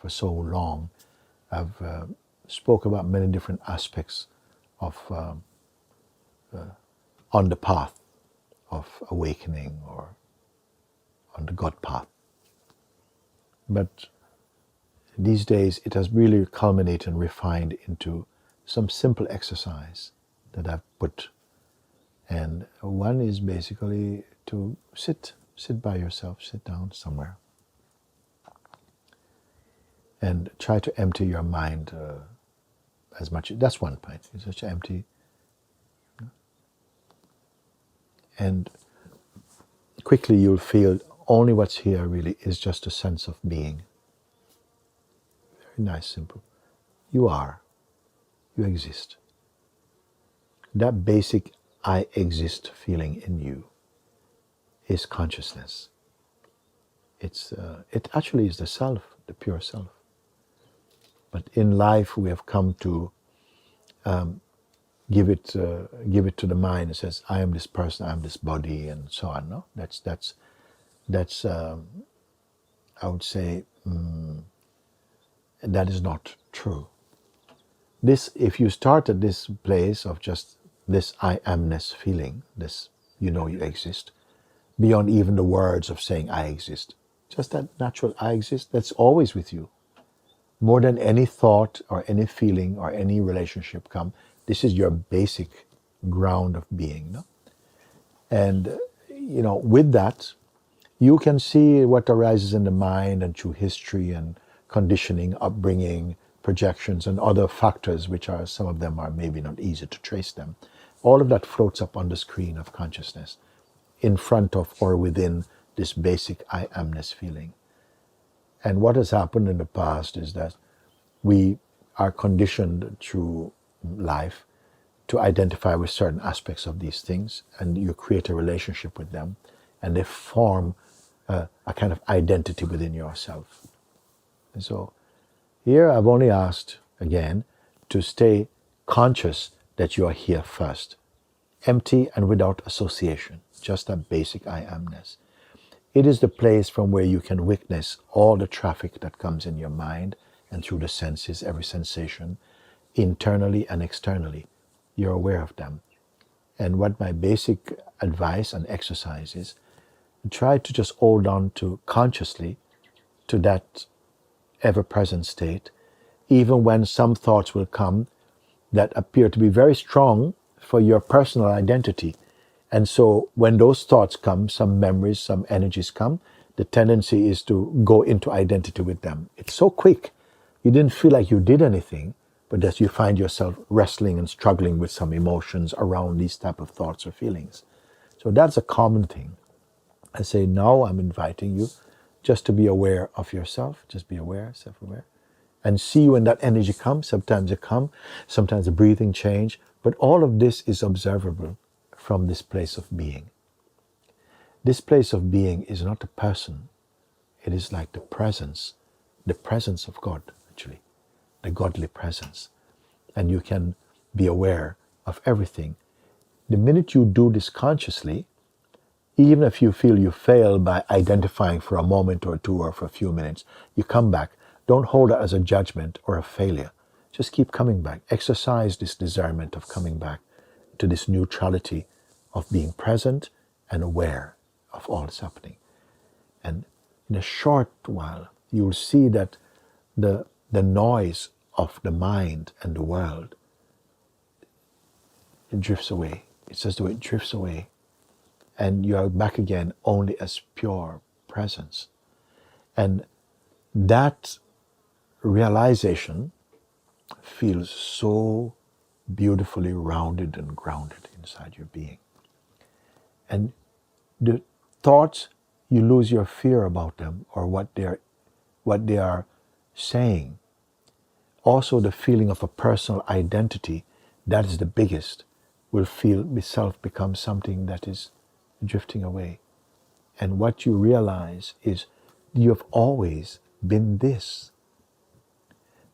for so long, I've spoke about many different aspects of on the path of awakening or on the God path. But these days it has really culminated and refined into some simple exercise that I've put. And one is basically to sit by yourself, sit down somewhere, and try to empty your mind as much. That's one point. It's just empty. And quickly you'll feel only what's here really is just a sense of being. Very nice, simple. You are. You exist. That basic I exist feeling in you is consciousness. It actually is the self, the pure self. But in life we have come to give it to the mind. It says, I am this person, I am this body, and so on. No, that's I would say that is not true. This, if you start at this place of just this I amness feeling, this you exist, beyond even the words of saying I exist, just that natural I exist, that's always with you. More than any thought or any feeling or any relationship come, this is your basic ground of being. No? And with that, you can see what arises in the mind and through history and conditioning, upbringing, projections, and other factors, which are, some of them are maybe not easy to trace them. All of that floats up on the screen of consciousness in front of or within this basic I amness feeling. And what has happened in the past is that we are conditioned through life to identify with certain aspects of these things, and you create a relationship with them, and they form a kind of identity within yourself. And so here I've only asked, again, to stay conscious that you are here first. Empty and without association, just that basic I amness. It is the place from where you can witness all the traffic that comes in your mind and through the senses, every sensation, internally and externally. You're aware of them. And what my basic advice and exercise is, try to just hold on to consciously to that ever-present state, even when some thoughts will come that appear to be very strong for your personal identity. And so when those thoughts come, some memories, some energies come, the tendency is to go into identity with them. It's so quick. You didn't feel like you did anything, but that you find yourself wrestling and struggling with some emotions around these type of thoughts or feelings. So that's a common thing. I say, now I'm inviting you just to be aware of yourself, just be aware, self-aware, and see when that energy comes. Sometimes it comes, sometimes the breathing change, but all of this is observable from this place of being. This place of being is not a person. It is like the presence of God, actually, the godly presence. And you can be aware of everything. The minute you do this consciously, even if you feel you fail by identifying for a moment or two or for a few minutes, you come back. Don't hold it as a judgment or a failure. Just keep coming back. Exercise this discernment of coming back to this neutrality of being present and aware of all that's happening. And in a short while, you will see that the noise of the mind and the world, it drifts away. It's as though it drifts away. And you are back again only as pure presence. And that realization feels so beautifully rounded and grounded inside your being. And the thoughts, you lose your fear about them or what they are saying. Also the feeling of a personal identity, that is the biggest, will feel itself become something that is drifting away. And what you realize is you have always been this.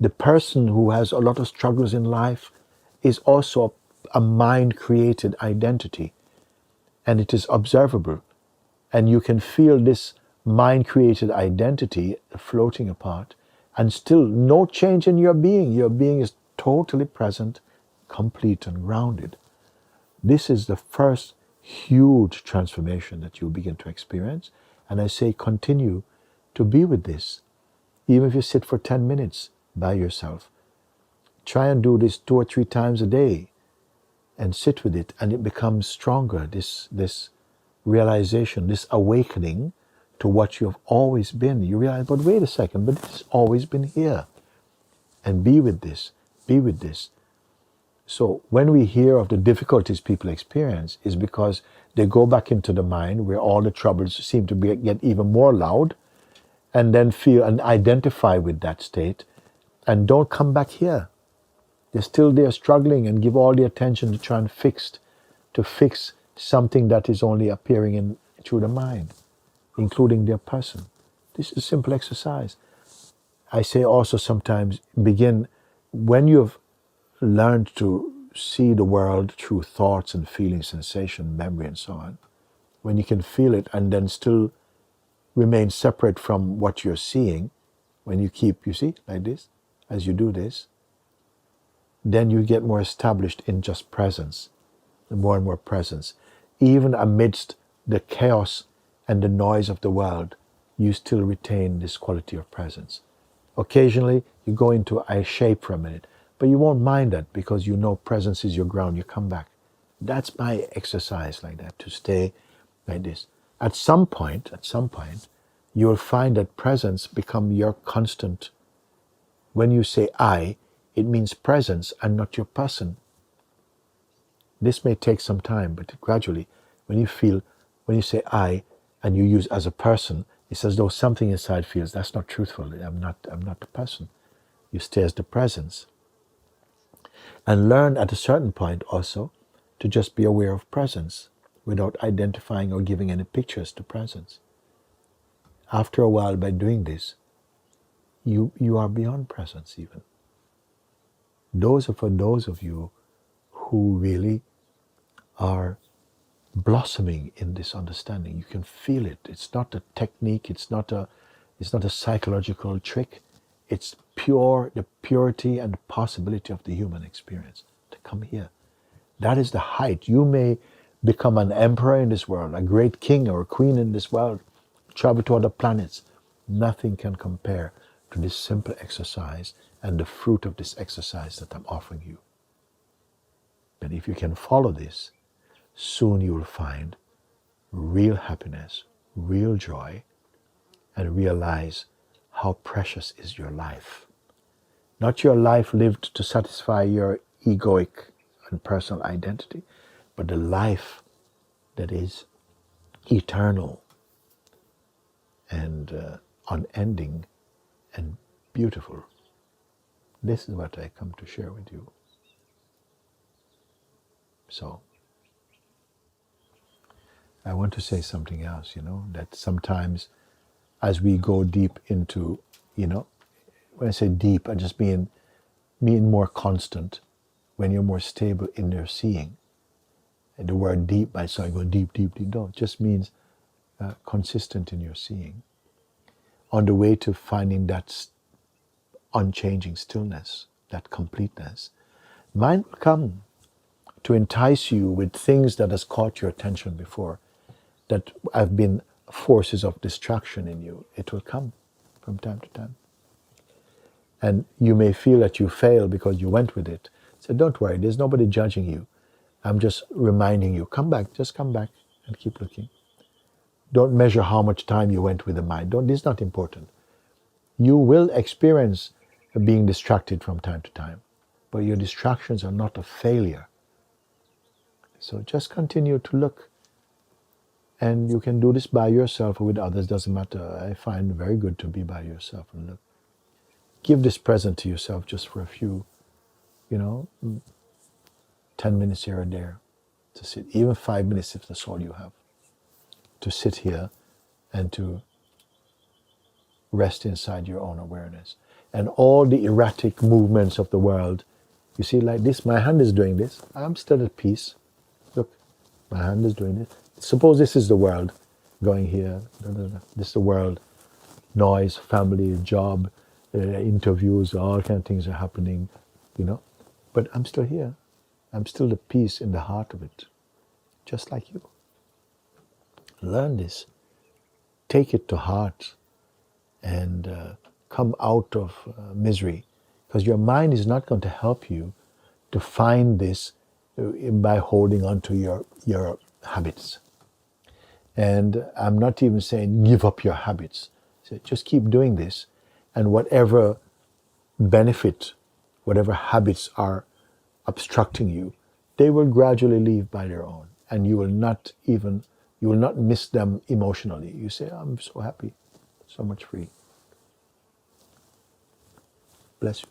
The person who has a lot of struggles in life is also a mind-created identity, and it is observable. And you can feel this mind-created identity floating apart, and still no change in your being. Your being is totally present, complete, and grounded. This is the first huge transformation that you'll begin to experience. And I say continue to be with this. Even if you sit for 10 minutes by yourself, try and do this 2 or 3 times a day and sit with it, and it becomes stronger, this realization, this awakening to what you have always been. You realize, but wait a second, but it's always been here. And be with this, be with this. So when we hear of the difficulties people experience, is because they go back into the mind where all the troubles seem to get even more loud, and then feel and identify with that state, and don't come back here. They're still there struggling and give all the attention to try and fix something that is only appearing through the mind, including their person. This is a simple exercise. I say also sometimes begin when you've learned to see the world through thoughts and feelings, sensation, memory, and so on, when you can feel it and then still remain separate from what you're seeing, when you keep, you see, like this, as you do this, then you get more established in just presence, more and more presence. Even amidst the chaos and the noise of the world, you still retain this quality of presence. Occasionally, you go into a shape for a minute, but you won't mind that because you know presence is your ground. You come back. That's my exercise like that, to stay like this. At some point, you will find that presence become your constant. When you say I, it means presence and not your person. This may take some time, but gradually, when you say I and you use as a person, it's as though something inside feels that's not truthful. I'm not the person. You stay as the presence. And learn at a certain point also to just be aware of presence without identifying or giving any pictures to presence. After a while, by doing this, you are beyond presence even. Those are for those of you who really are blossoming in this understanding. You can feel it. It's not a technique. It's not a psychological trick. It's pure, the purity and the possibility of the human experience to come here. That is the height. You may become an emperor in this world, a great king or a queen in this world, travel to other planets. Nothing can compare to this simple exercise and the fruit of this exercise that I'm offering you. But if you can follow this, soon you will find real happiness, real joy, and realize how precious is your life. Not your life lived to satisfy your egoic and personal identity, but the life that is eternal and unending and beautiful. This is what I come to share with you. So, I want to say something else, that sometimes as we go deep into, when I say deep, I just mean more constant, when you're more stable in your seeing. And the word deep, I saw go deep, deep, deep. No, it just means consistent in your seeing. On the way to finding that unchanging stillness, that completeness, mind will come to entice you with things that has caught your attention before, that have been forces of distraction in you. It will come from time to time. And you may feel that you fail because you went with it. So don't worry, there's nobody judging you. I'm just reminding you, come back, just come back and keep looking. Don't measure how much time you went with the mind. This is not important. You will experience being distracted from time to time, but your distractions are not a failure. So just continue to look. And you can do this by yourself or with others, doesn't matter. I find it very good to be by yourself and look. Give this present to yourself just for a few, 10 minutes here and there to sit, even 5 minutes if that's all you have, to sit here and to rest inside your own awareness. And all the erratic movements of the world, you see, like this, my hand is doing this, I'm still at peace. Look, my hand is doing it. Suppose this is the world going here. This is the world. Noise, family, job, interviews, all kind of things are happening, you know. But I'm still here. I'm still the peace in the heart of it, just like you. Learn this, take it to heart, and come out of misery, because your mind is not going to help you to find this by holding on to your habits. And I'm not even saying give up your habits. So just keep doing this, and whatever benefit, whatever habits are obstructing you, they will gradually leave by their own, and you will not miss them emotionally. You say, I'm so happy, so much free. Bless you.